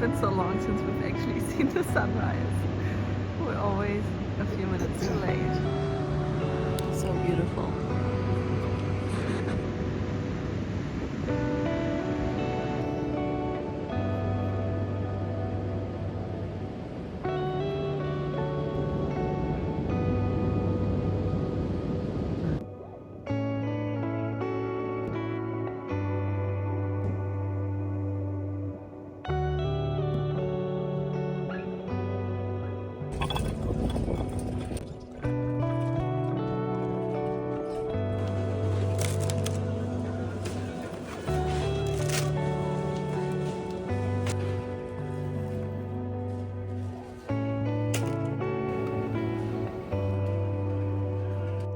been so long since we've actually seen the sunrise. We're always a few minutes too late. So beautiful.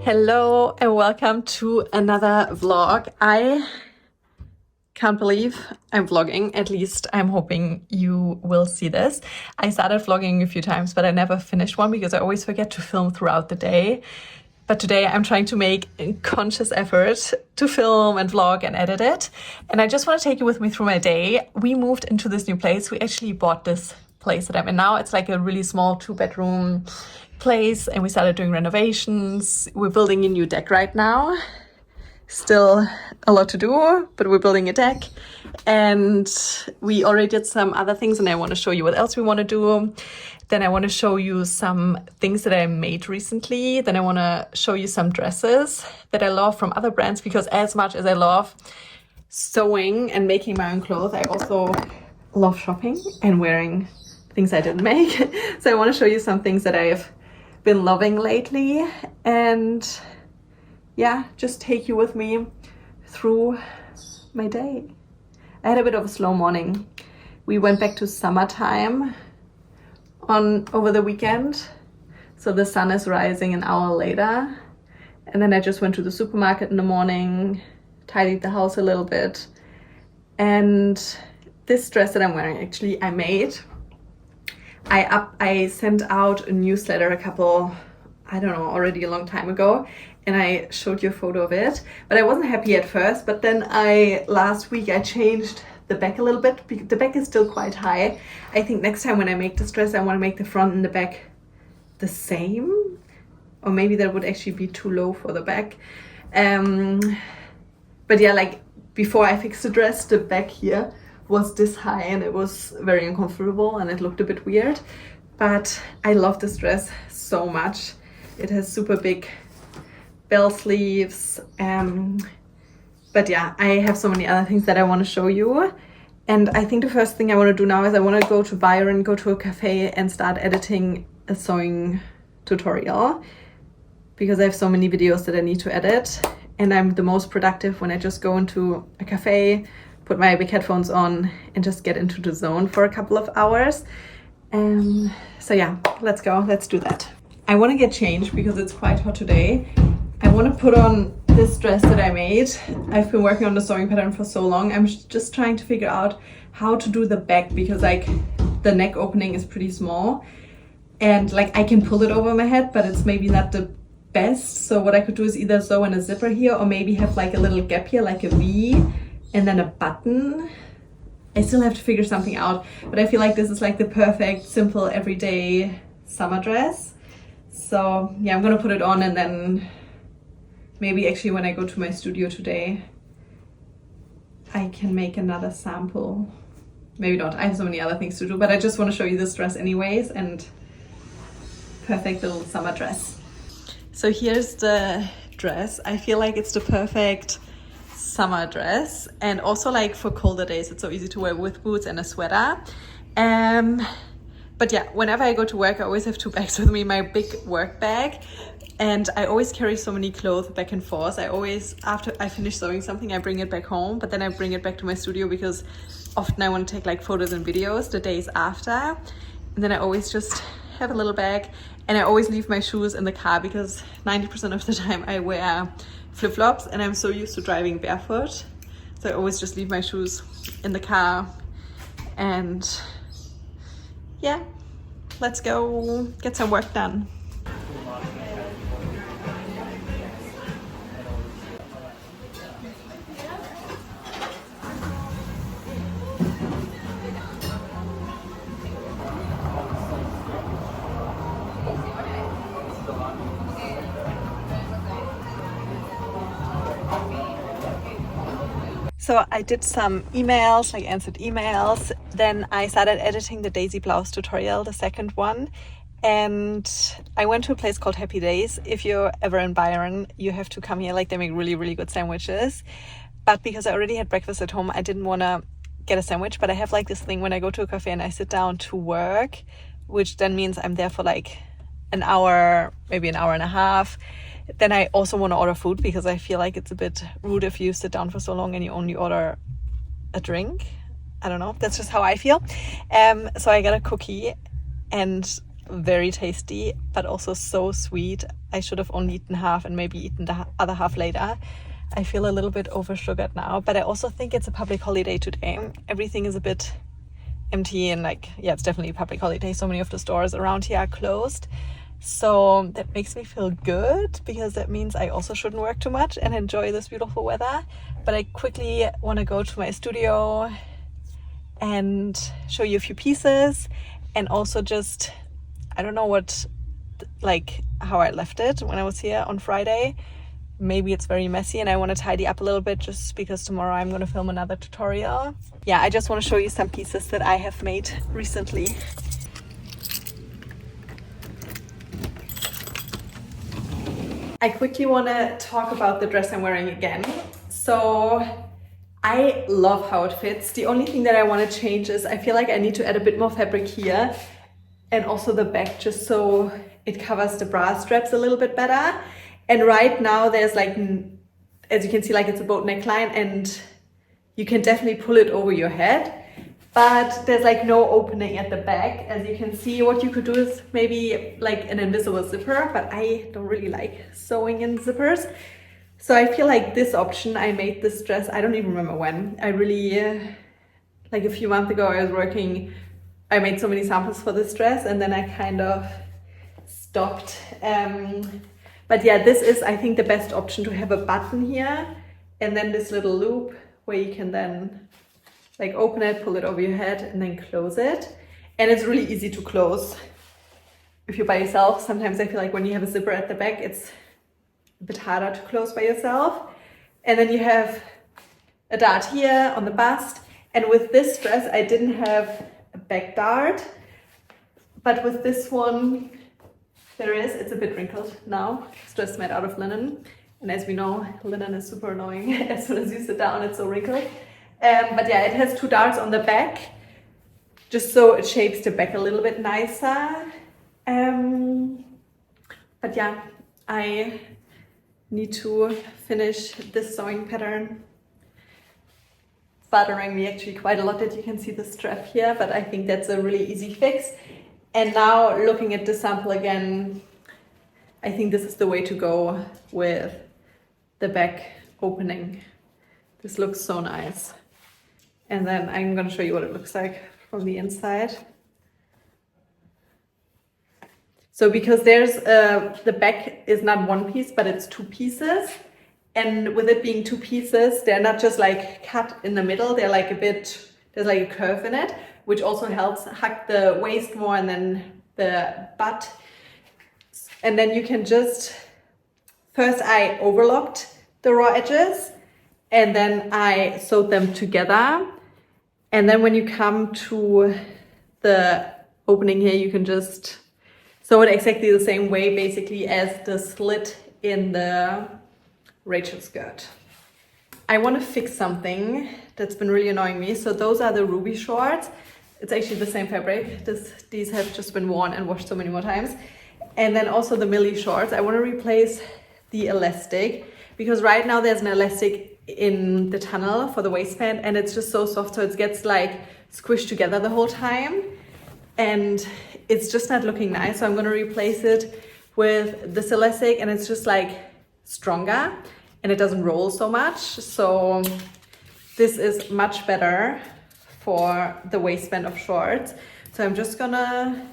Hello and welcome to another vlog. I can't believe I'm vlogging, at least I'm hoping you will see this. I started vlogging a few times, but I never finished one because I always forget to film throughout the day. But today I'm trying to make a conscious effort to film and vlog and edit it. And I just want to take you with me through my day. We moved into this new place. We actually bought this place that I'm in now. It's like a really small 2-bedroom place and we started doing renovations. We're building a new deck right now. Still a lot to do, but we're building a deck. And we already did some other things and I want to show you what else we want to do. Then I want to show you some things that I made recently. Then I want to show you some dresses that I love from other brands, because as much as I love sewing and making my own clothes, I also love shopping and wearing things I didn't make. So I want to show you some things that I've been loving lately, and yeah, just take you with me through my day. I had a bit of a slow morning. We went back to summertime over the weekend, so the sun is rising an hour later, and then I just went to the supermarket in the morning, tidied the house a little bit, and this dress that I'm wearing actually I made. I sent out a newsletter already a long time ago, and I showed you a photo of it, but I wasn't happy at first. But then last week I changed the back a little bit. The back is still quite high. I think next time when I make this dress, I want to make the front and the back the same, or maybe that would actually be too low for the back. But yeah, like before I fixed the dress, the back here was this high and it was very uncomfortable and it looked a bit weird. But I love this dress so much. It has super big bell sleeves. But yeah, I have so many other things that I want to show you. And I think the first thing I want to do now is I want to go to Byron, go to a cafe and start editing a sewing tutorial, because I have so many videos that I need to edit. And I'm the most productive when I just go into a cafe, put my big headphones on and just get into the zone for a couple of hours. So yeah, let's go, let's do that. I want to get changed because it's quite hot today. I want to put on this dress that I made. I've been working on the sewing pattern for so long. I'm just trying to figure out how to do the back, because like the neck opening is pretty small and like I can pull it over my head, but it's maybe not the best. So what I could do is either sew in a zipper here or maybe have like a little gap here, like a V, and then a button. I still have to figure something out, but I feel like this is like the perfect, simple, everyday summer dress. So yeah, I'm gonna put it on, and then maybe actually when I go to my studio today, I can make another sample. Maybe not, I have so many other things to do, but I just want to show you this dress anyways, and perfect little summer dress. So here's the dress. I feel like it's the perfect summer dress, and also like for colder days it's so easy to wear with boots and a sweater. But yeah, whenever I go to work I always have 2 bags with me, my big work bag, and I always carry so many clothes back and forth. I always, after I finish sewing something, I bring it back home, but then I bring it back to my studio because often I want to take like photos and videos the days after, and then I always just have a little bag. And I always leave my shoes in the car because 90% of the time I wear flip-flops and I'm so used to driving barefoot. So I always just leave my shoes in the car. And yeah, let's go get some work done. So I did some emails, like answered emails. Then I started editing the Daisy blouse tutorial, the second one. And I went to a place called Happy Days. If you're ever in Byron, you have to come here. Like, they make really, really good sandwiches. But because I already had breakfast at home, I didn't want to get a sandwich. But I have like this thing when I go to a cafe and I sit down to work, which then means I'm there for like an hour, maybe an hour and a half. Then I also want to order food because I feel like it's a bit rude if you sit down for so long and you only order a drink. I don't know. That's just how I feel. So I got a cookie, and very tasty, but also so sweet. I should have only eaten half and maybe eaten the other half later. I feel a little bit oversugared now, but I also think it's a public holiday today. Everything is a bit empty and like, yeah, it's definitely a public holiday. So many of the stores around here are closed. So that makes me feel good because that means I also shouldn't work too much and enjoy this beautiful weather. But I quickly want to go to my studio and show you a few pieces, and also just, I don't know what, like how I left it when I was here on Friday. Maybe it's very messy and I want to tidy up a little bit just because tomorrow I'm going to film another tutorial. Yeah, I just want to show you some pieces that I have made recently. I quickly want to talk about the dress I'm wearing again. So I love how it fits. The only thing that I want to change is I feel like I need to add a bit more fabric here and also the back, just so it covers the bra straps a little bit better. And right now there's like, as you can see, like it's a boat neckline and you can definitely pull it over your head, but there's like no opening at the back. As you can see, what you could do is maybe like an invisible zipper, but I don't really like sewing in zippers. So I feel like this option, I made this dress, I don't even remember when. I really, like a few months ago I was working, I made so many samples for this dress and then I kind of stopped. But yeah, this is, I think, the best option, to have a button here and then this little loop where you can then like open it, pull it over your head and then close it. And it's really easy to close if you're by yourself. Sometimes I feel like when you have a zipper at the back, it's a bit harder to close by yourself. And then you have a dart here on the bust. And with this dress, I didn't have a back dart, but with this one, there is. It's a bit wrinkled now. It's just made out of linen. And as we know, linen is super annoying. As soon as you sit down, it's so wrinkled. But yeah, it has two darts on the back, just so it shapes the back a little bit nicer. But yeah, I need to finish this sewing pattern. It's bothering me actually quite a lot that you can see the strap here, but I think that's a really easy fix. And now looking at the sample again, I think this is the way to go with the back opening. This looks so nice. And then I'm going to show you what it looks like from the inside. So because there's the back is not one piece, but it's two pieces. And with it being two pieces, they're not just like cut in the middle, they're like a bit, there's like a curve in it, which also helps hug the waist more and then the butt. And then you can just, first I overlocked the raw edges and then I sewed them together. And then when you come to the opening here, you can just sew it exactly the same way basically as the slit in the Rachel skirt. I want to fix something that's been really annoying me. So those are the Ruby shorts. It's actually the same fabric. These have just been worn and washed so many more times. And then also the Millie shorts. I want to replace the elastic because right now there's an elastic in the tunnel for the waistband and it's just so soft, so it gets like squished together the whole time and it's just not looking nice. So I'm going to replace it with this elastic and it's just like stronger and it doesn't roll so much. So this is much better for the waistband of shorts. So I'm just gonna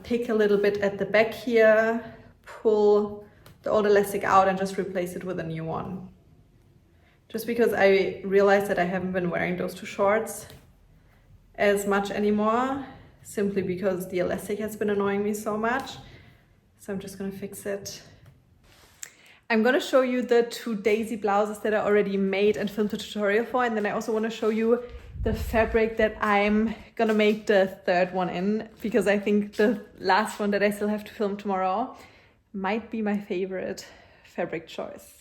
pick a little bit at the back here, pull the old elastic out and just replace it with a new one. Just because I realized that I haven't been wearing those two shorts as much anymore, simply because the elastic has been annoying me so much. So I'm just gonna fix it. I'm gonna show you the 2 daisy blouses that I already made and filmed a tutorial for, and then I also want to show you the fabric that I'm gonna make the 3rd one in, because I think the last one that I still have to film tomorrow might be my favorite fabric choice.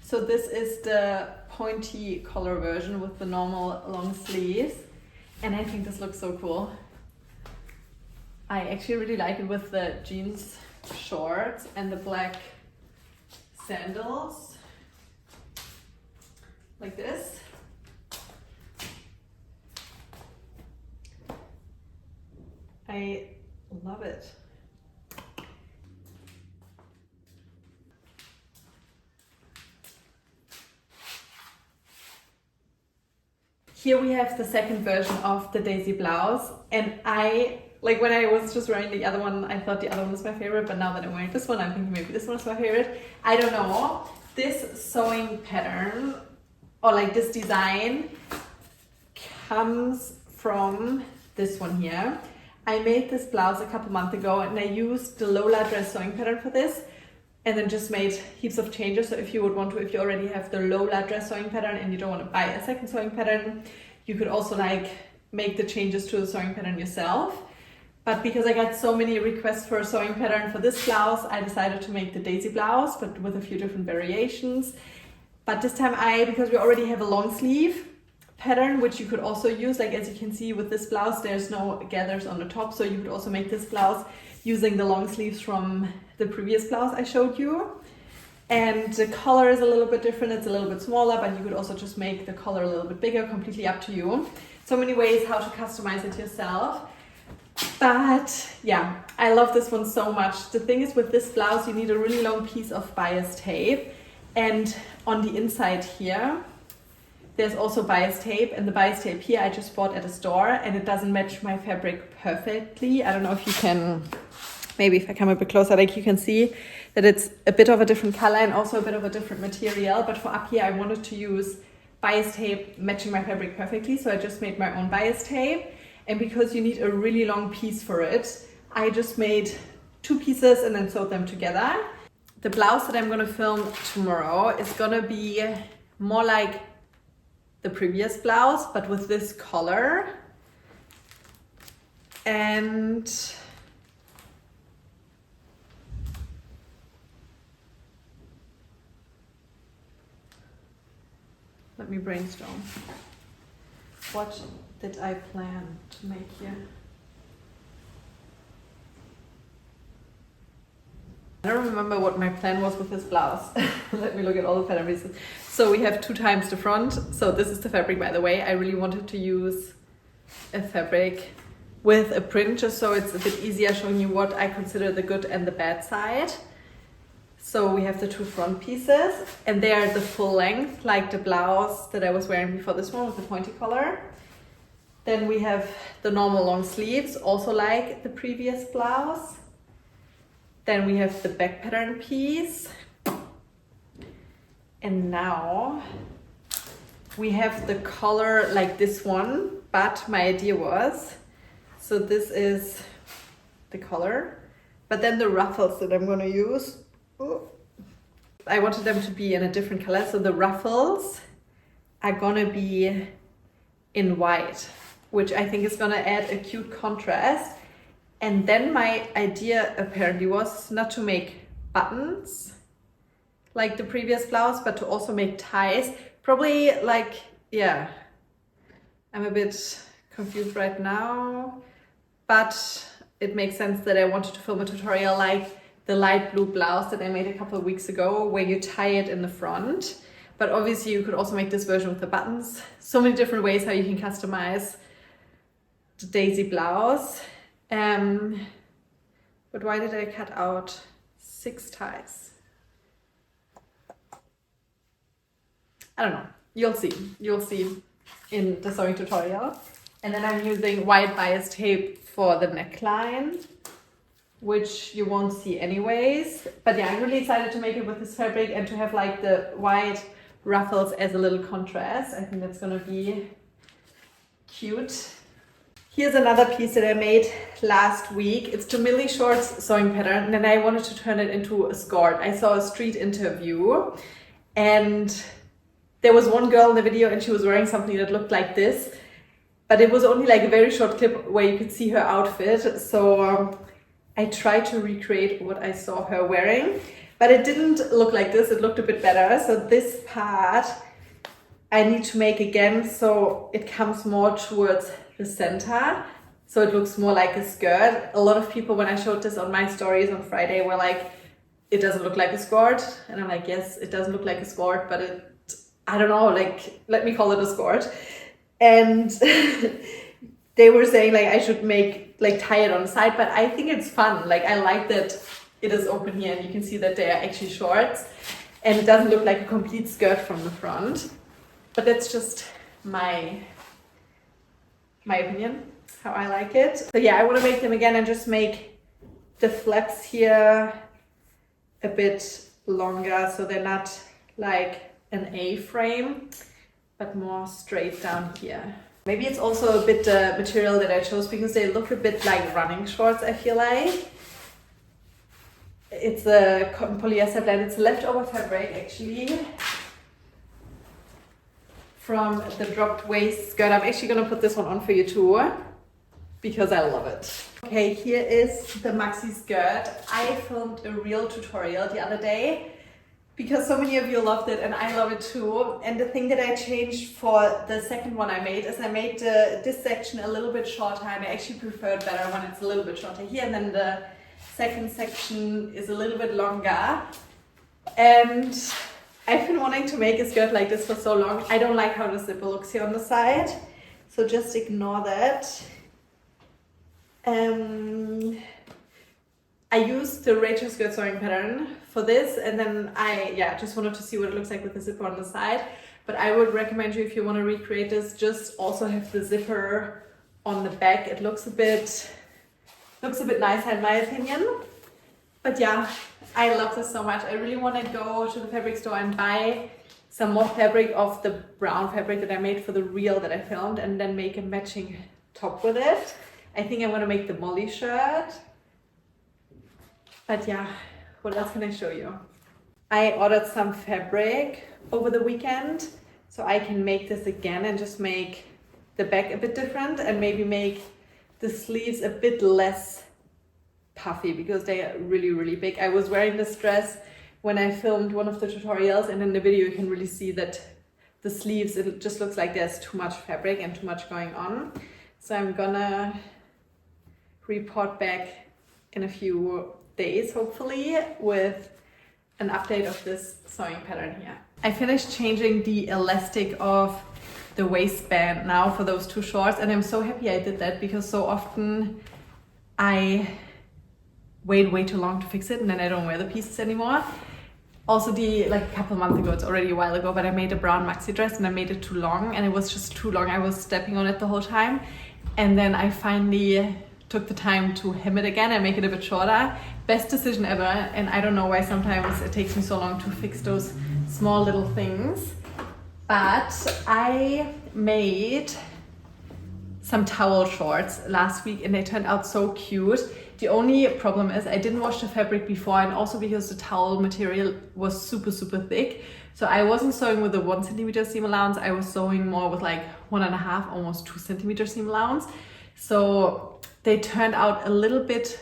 So this is the pointy collar version with the normal long sleeves, and I think this looks so cool. I actually really like it with the jeans shorts and the black sandals, like this. I love it. Here we have the 2nd version of the daisy blouse, and when I was just wearing the other one, I thought the other one was my favorite, but now that I'm wearing this one, I'm thinking maybe this one is my favorite. I don't know. This sewing pattern, or like this design, comes from this one here. I made this blouse a couple months ago, and I used the Lola dress sewing pattern for this, and then just made heaps of changes. So if you would want to, if you already have the Lola dress sewing pattern and you don't want to buy a 2nd sewing pattern, you could also make the changes to the sewing pattern yourself. But because I got so many requests for a sewing pattern for this blouse, I decided to make the daisy blouse, but with a few different variations. But this time because we already have a long sleeve pattern, which you could also use, like as you can see with this blouse, there's no gathers on the top. So you could also make this blouse using the long sleeves from the previous blouse I showed you. And the collar is a little bit different. It's a little bit smaller, but you could also just make the collar a little bit bigger, completely up to you. So many ways how to customize it yourself. But yeah, I love this one so much. The thing is, with this blouse, you need a really long piece of bias tape. And on the inside here, there's also bias tape. And the bias tape here I just bought at a store, and it doesn't match my fabric perfectly. I don't know if you can, maybe if I come a bit closer, like you can see that it's a bit of a different color and also a bit of a different material. But for up here, I wanted to use bias tape matching my fabric perfectly. So I just made my own bias tape. And because you need a really long piece for it, I just made 2 pieces and then sewed them together. The blouse that I'm gonna film tomorrow is gonna be more like the previous blouse, but with this collar. And let me brainstorm. What did I plan to make here? I don't remember what my plan was with this blouse. Let me look at all the pattern pieces. So we have 2 times the front. So this is the fabric, by the way. I really wanted to use a fabric with a print, just so it's a bit easier showing you what I consider the good and the bad side. So we have the 2 front pieces, and they are the full length, like the blouse that I was wearing before this one with the pointy collar. Then we have the normal long sleeves, also like the previous blouse. Then we have the back pattern piece. And now we have the collar like this one, but my idea was, so this is the collar, but then the ruffles that I'm gonna use, I wanted them to be in a different color. So the ruffles are gonna be in white, which I think is gonna add a cute contrast. And then my idea apparently was not to make buttons like the previous blouse, but to also make ties. Probably like, yeah, I'm a bit confused right now, but it makes sense that I wanted to film a tutorial like the light blue blouse that I made a couple of weeks ago, where you tie it in the front. But obviously you could also make this version with the buttons. So many different ways how you can customize the daisy blouse. But why did I cut out 6 ties? I don't know. You'll see in the sewing tutorial. And then I'm using white bias tape for the neckline, which you won't see anyways. But yeah, I'm really excited to make it with this fabric and to have like the white ruffles as a little contrast. I think that's gonna be cute. Here's another piece that I made last week. It's to Millie shorts sewing pattern, and then I wanted to turn it into a skirt. I saw a street interview and there was one girl in the video and she was wearing something that looked like this, but it was only like a very short clip where you could see her outfit. So I tried to recreate what I saw her wearing, but it didn't look like this. It looked a bit better. So this part I need to make again so it comes more towards the center, so it looks more like a skirt. A lot of people, when I showed this on my stories on Friday, were like, it doesn't look like a skirt, and I'm like, yes, it doesn't look like a skirt, but I don't know, like, let me call it a skirt. And they were saying like I should tie it on the side, but I think it's fun. Like, I like that it is open here and you can see that they are actually shorts and it doesn't look like a complete skirt from the front. But that's just my opinion, how I like it. So yeah, I want to make them again and just make the flaps here a bit longer so they're not like an A-frame, but more straight down here. Maybe it's also a bit the material that I chose because they look a bit like running shorts, I feel like. It's a cotton polyester blend. It's leftover fabric actually from the dropped waist skirt. I'm actually gonna put this one on for you too because I love it. Okay, here is the Maxi skirt. I filmed a real tutorial the other day because so many of you loved it and I love it too. And the thing that I changed for the second one I made is I made this section a little bit shorter, and I actually prefer it better when it's a little bit shorter here, and then the second section is a little bit longer. And I've been wanting to make a skirt like this for so long. I don't like how the zipper looks here on the side, so just ignore that. I used the Rachel skirt sewing pattern for this, and then I just wanted to see what it looks like with the zipper on the side. But I would recommend you, if you want to recreate this, just also have the zipper on the back. It looks a bit nicer in my opinion. But yeah, I love this so much. I really want to go to the fabric store and buy some more fabric of the brown fabric that I made for the reel that I filmed, and then make a matching top with it. I think I'm going to make the Molly shirt. But yeah, what else can I show you? I ordered some fabric over the weekend so I can make this again and just make the back a bit different and maybe make the sleeves a bit less puffy because they are really, really big. I was wearing this dress when I filmed one of the tutorials, and in the video you can really see that the sleeves, it just looks like there's too much fabric and too much going on. So I'm gonna report back in a few days, hopefully, with an update of this sewing pattern here. I finished changing the elastic of the waistband now for those two shorts, and I'm so happy I did that because so often I wait way too long to fix it and then I don't wear the pieces anymore. Also, like a couple months ago, it's already a while ago, but I made a brown maxi dress and I made it too long, and it was just too long. I was stepping on it the whole time, and then I finally took the time to hem it again and make it a bit shorter. Best decision ever, and I don't know why sometimes it takes me so long to fix those small little things. But I made some towel shorts last week and they turned out so cute. The only problem is I didn't wash the fabric before, and also because the towel material was super, super thick. So I wasn't sewing with a 1 centimeter seam allowance. I was sewing more with like 1.5, almost 2 centimeter seam allowance. So they turned out a little bit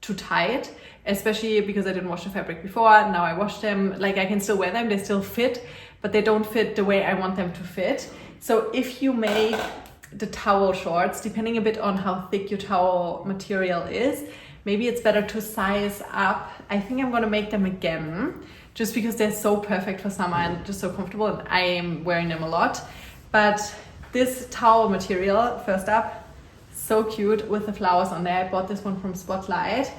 too tight, especially because I didn't wash the fabric before. Now I washed them, like I can still wear them, they still fit, but they don't fit the way I want them to fit. So if you make the towel shorts, depending a bit on how thick your towel material is, maybe it's better to size up. I think I'm gonna make them again, just because they're so perfect for summer and just so comfortable, and I am wearing them a lot. But this towel material, first up, so cute with the flowers on there. I bought this one from Spotlight,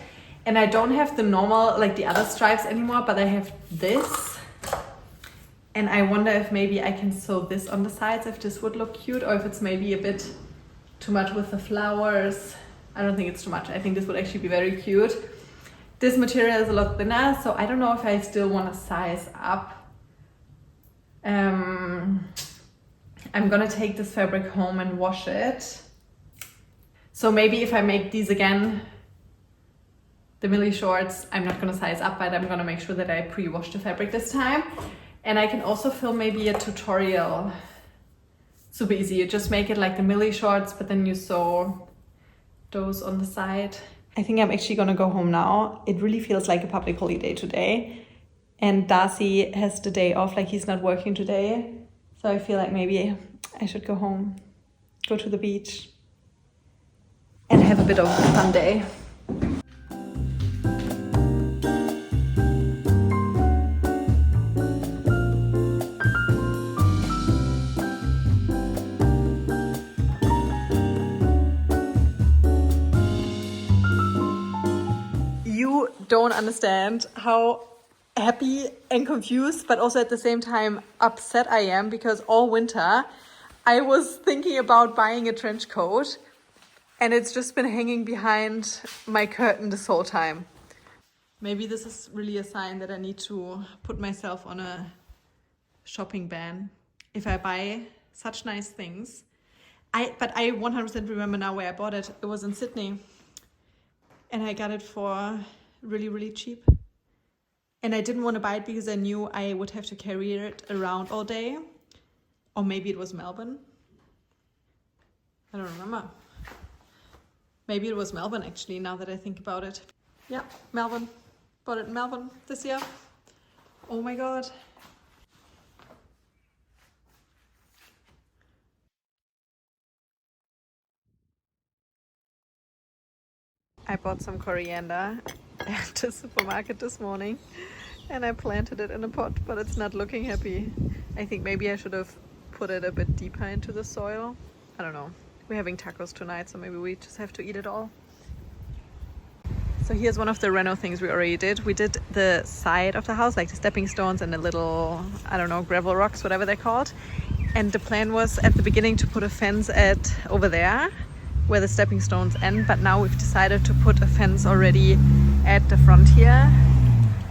and I don't have the normal, like the other stripes anymore, but I have this. And I wonder if maybe I can sew this on the sides, if this would look cute, or if it's maybe a bit too much with the flowers. I don't think it's too much. I think this would actually be very cute. This material is a lot thinner, so I don't know if I still want to size up. I'm gonna take this fabric home and wash it. So maybe if I make these again, the Millie shorts, I'm not gonna size up, but I'm gonna make sure that I pre-wash the fabric this time. And I can also film maybe a tutorial. Super easy, you just make it like the Millie shorts, but then you sew those on the side. I think I'm actually gonna go home now. It really feels like a public holiday today. And Darcy has the day off, like he's not working today. So I feel like maybe I should go home, go to the beach, and have a bit of a fun day. You don't understand how happy and confused, but also at the same time upset I am, because all winter I was thinking about buying a trench coat and it's just been hanging behind my curtain this whole time. Maybe this is really a sign that I need to put myself on a shopping ban if I buy such nice things. But I 100% remember now where I bought it. It was in Sydney and I got it for really, really cheap. And I didn't want to buy it because I knew I would have to carry it around all day. Or maybe it was Melbourne. I don't remember. Maybe it was Melbourne actually, now that I think about it. Yeah, Melbourne. Bought it in Melbourne this year. Oh my God. I bought some coriander at the supermarket this morning and I planted it in a pot, but it's not looking happy. I think maybe I should have put it a bit deeper into the soil. I don't know. We're having tacos tonight, so maybe we just have to eat it all. So here's one of the reno things we already did. We did the side of the house, like the stepping stones and the little, I don't know, gravel rocks, whatever they're called. And the plan was at the beginning to put a fence over there where the stepping stones end, but now we've decided to put a fence already at the front here,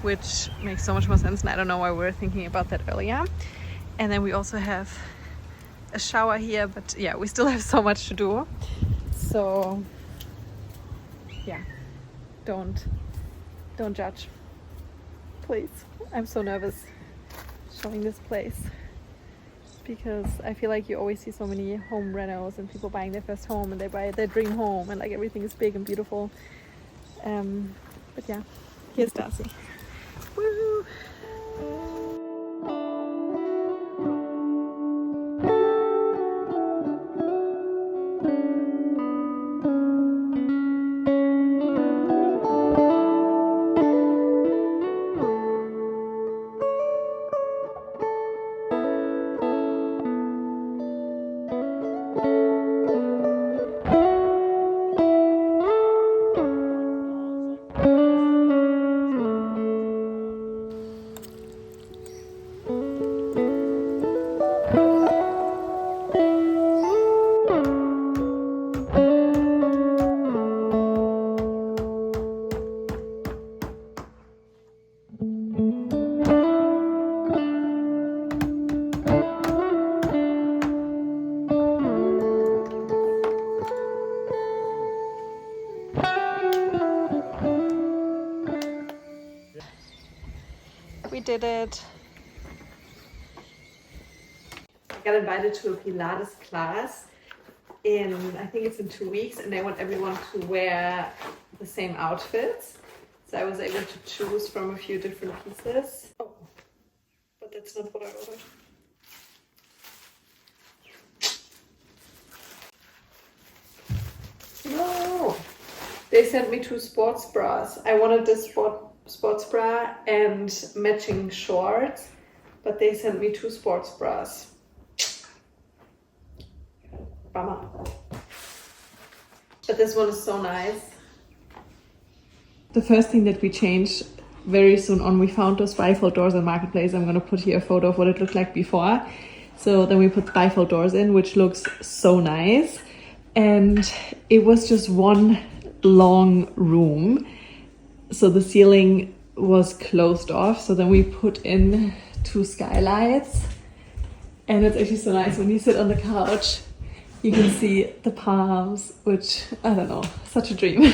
which makes so much more sense, and I don't know why we were thinking about that earlier. And then we also have a shower here, but yeah, we still have so much to do. So yeah, don't judge, please. I'm so nervous showing this place, because I feel like you always see so many home renos and people buying their first home and they buy their dream home and like everything is big and beautiful. But yeah, here's Darcy. Woo! We did it. I got invited to a Pilates class I think it's in 2 weeks, and they want everyone to wear the same outfits. So I was able to choose from a few different pieces. Oh, but that's not what I ordered. No! They sent me 2 sports bras. I wanted this sports bra and matching shorts, but they sent me 2 sports bras. Bummer. But this one is so nice. The first thing that we changed very soon on, we found those bifold doors on Marketplace. I'm gonna put here a photo of what it looked like before. So then we put bifold doors in, which looks so nice. And it was just one long room. So the ceiling was closed off. So then we put in 2 skylights. And it's actually so nice when you sit on the couch You can see the palms, which, I don't know, such a dream.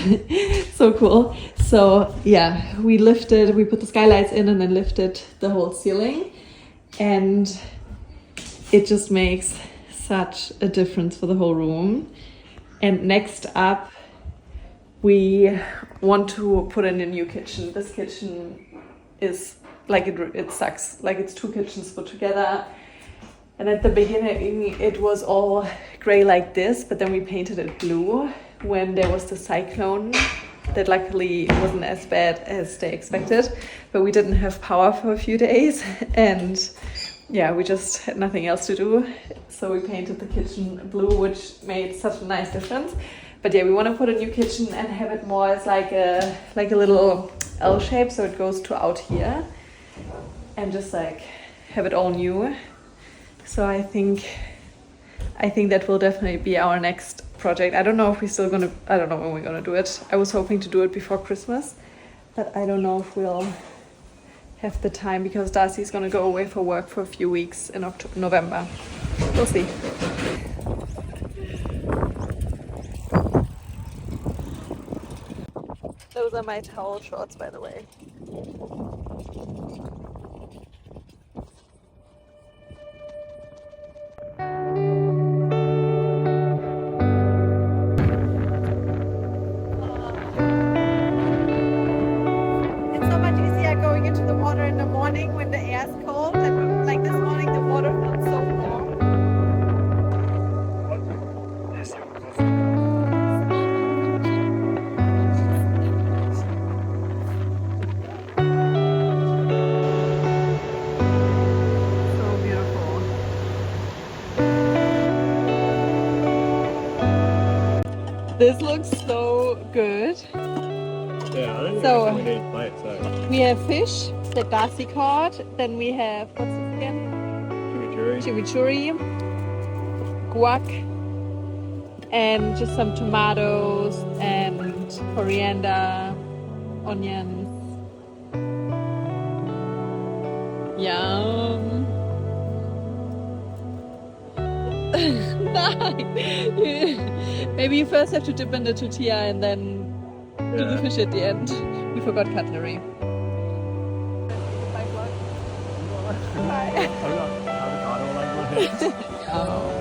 So cool. So yeah, we put the skylights in and then lifted the whole ceiling. And it just makes such a difference for the whole room. And next up, we want to put in a new kitchen. This kitchen is like, it sucks. Like, it's 2 kitchens put together. And at the beginning, it was all gray like this, but then we painted it blue when there was the cyclone that luckily wasn't as bad as they expected. But we didn't have power for a few days, and yeah, we just had nothing else to do. So we painted the kitchen blue, which made such a nice difference. But yeah, we want to put a new kitchen and have it more as like a little L shape, so it goes to out here, and just like have it all new. So I think that will definitely be our next project. I don't know if I don't know when we're gonna do it. I was hoping to do it before Christmas, but I don't know if we'll have the time because Darcy's gonna go away for work for a few weeks in November. We'll see. Those are my towel shorts, by the way. When the air is cold, and like this morning the water felt so warm. So beautiful. This looks so good. Yeah, I don't So, think we need plates, so. We have fish that Darcy caught. Then we have, what's this again? Chimichurri, guac, and just some tomatoes and coriander, onions. Yum. Maybe you first have to dip in the tortilla and then do the fish at the end. We forgot cutlery. Bye. I've got avocado all over my head. Oh.